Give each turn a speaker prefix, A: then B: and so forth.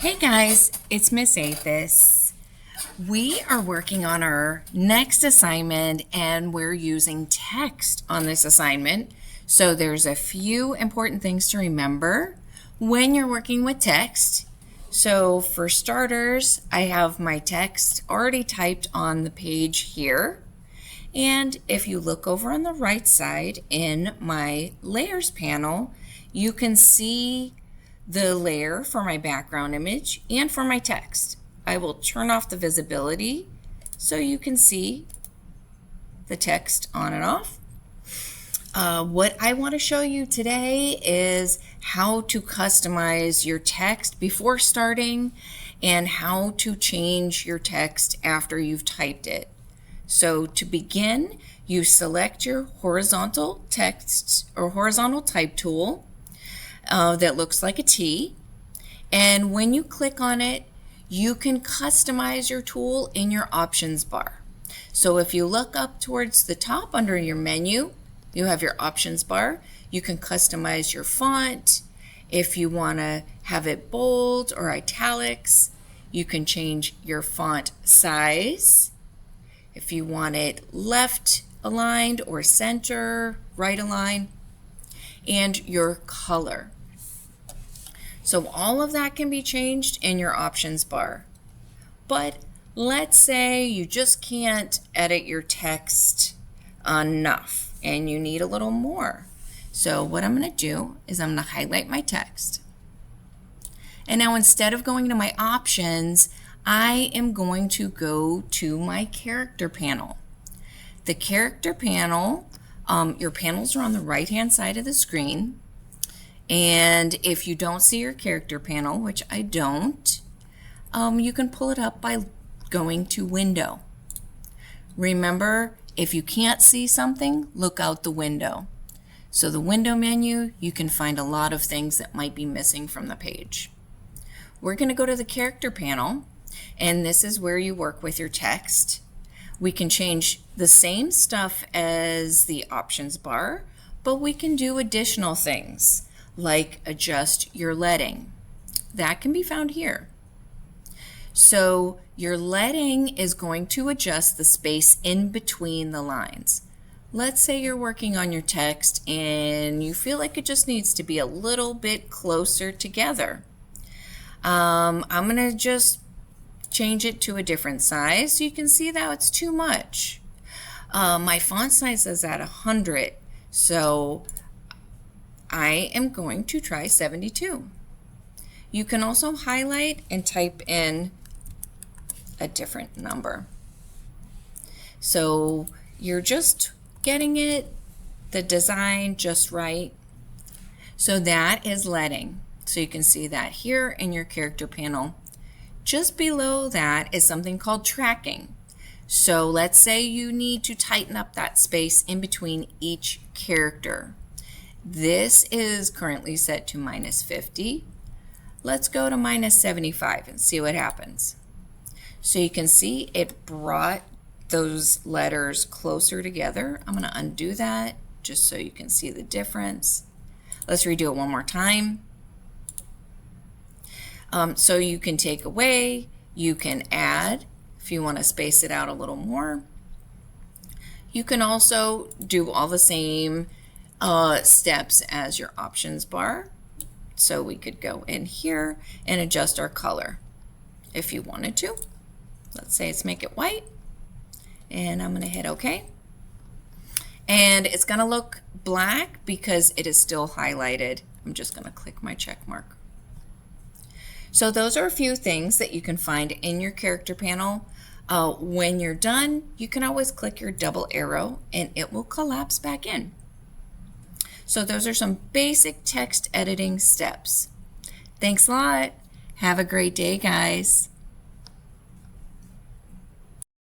A: Hey guys, it's Miss Athos. We are working on our next assignment and we're using text on this assignment. So there's a few important things to remember when you're working with text. So for starters, I have my text already typed on the page here. And if you look over on the right side in my layers panel, you can see the layer for my background image and for my text. I will turn off the visibility so you can see the text on and off. What I want to show you today is how to customize your text before starting and how to change your text after you've typed it. So to begin, you select your horizontal text or horizontal type tool that looks like a T. And when you click on it, you can customize your tool in your options bar. So if you look up towards the top under your menu, you have your options bar. You can customize your font. If you want to have it bold or italics, you can change your font size. If you want it left aligned or center, right aligned, and your color. So all of that can be changed in your options bar. But let's say you just can't edit your text enough and you need a little more. So what I'm going to do is I'm going to highlight my text. And now instead of going to my options, I am going to go to my character panel. The character panel, your panels are on the right-hand side of the screen. And if you don't see your character panel, which I don't, you can pull it up by going to Window. Remember, if you can't see something, look out the window. So the window menu, you can find a lot of things that might be missing from the page. We're going to go to the character panel, and this is where you work with your text. We can change the same stuff as the options bar, but we can do additional things like adjust your leading. That can be found here. So your leading is going to adjust the space in between the lines. Let's say you're working on your text and you feel like it just needs to be a little bit closer together. I'm going to just change it to a different size so you can see that it's too much. My font size is at 100, so I am going to try 72. You can also highlight and type in a different number. So you're just getting the design just right. So that is leading. So you can see that here in your character panel. Just below that is something called tracking. So let's say you need to tighten up that space in between each character. This is currently set to -50. Let's go to -75 and see what happens. So you can see it brought those letters closer together. I'm going to undo that just so you can see the difference. Let's redo it one more time. So you can take away, you can add if you want to space it out a little more. You can also do all the same steps as your options bar. So we could go in here and adjust our color if you wanted to. Let's say let's make it white, and I'm going to hit OK. And it's going to look black because it is still highlighted. I'm just going to click my check mark. So those are a few things that you can find in your character panel. When you're done, you can always click your double arrow and it will collapse back in. So those are some basic text editing steps. Thanks a lot. Have a great day, guys.